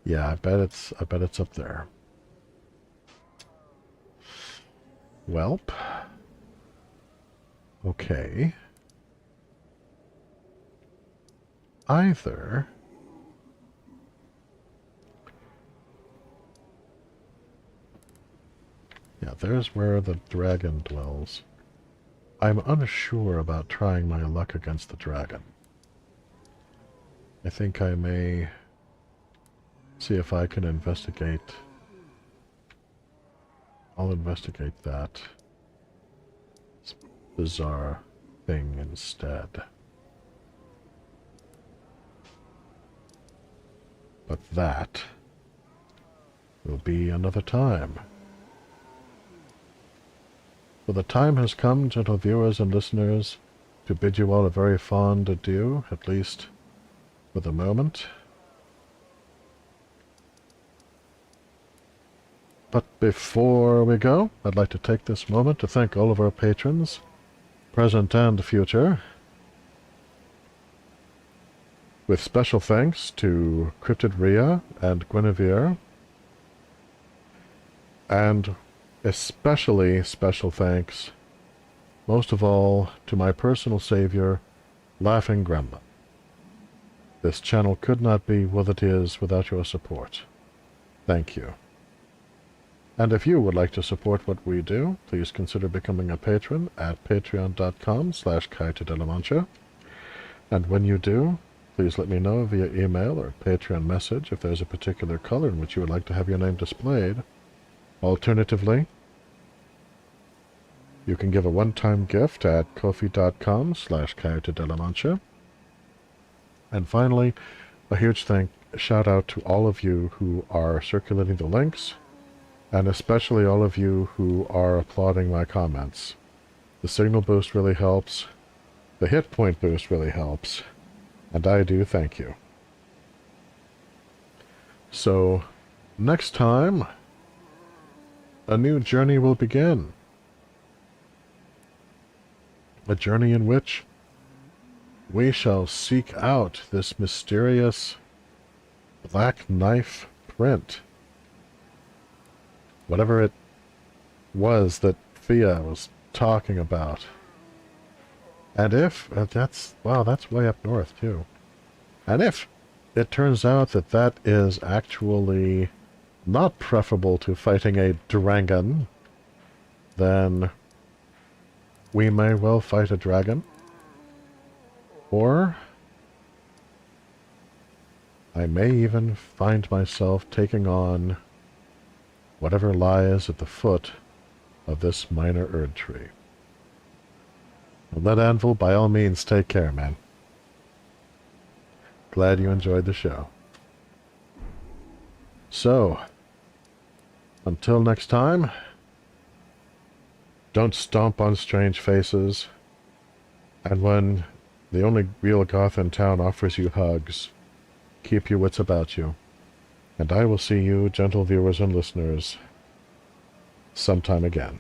Yeah, I bet it's up there. Welp. Okay. Either. Yeah, there's where the dragon dwells. I'm unsure about trying my luck against the dragon. I think I may see if I can investigate. I'll investigate that bizarre thing instead. But that will be another time. For the time has come, gentle viewers and listeners, to bid you all a very fond adieu, at least for the moment. But before we go, I'd like to take this moment to thank all of our patrons, present and future, with special thanks to Cryptid Rhea and Guinevere, and especially special thanks, most of all, to my personal savior, Laughing Gremlin. This channel could not be what it is without your support. Thank you. And if you would like to support what we do, please consider becoming a patron at patreon.com/Coyote de la Mancha. And when you do, please let me know via email or Patreon message if there's a particular color in which you would like to have your name displayed. Alternatively, you can give a one-time gift at ko-fi.com/Coyote de la Mancha. And finally, a huge shout out to all of you who are circulating the links, and especially all of you who are applauding my comments. The signal boost really helps, the hit point boost really helps, and I do thank you. So, next time, a new journey will begin. A journey in which we shall seek out this mysterious black knife print. Whatever it was that Fia was talking about. And if, that's way up north too. And if it turns out that that is actually not preferable to fighting a dragon, then we may well fight a dragon. Or I may even find myself taking on whatever lies at the foot of this minor Erd tree. And let Anvil, by all means, take care, man. Glad you enjoyed the show. So, until next time, don't stomp on strange faces, and when the only real goth in town offers you hugs, keep your wits about you, and I will see you, gentle viewers and listeners, sometime again.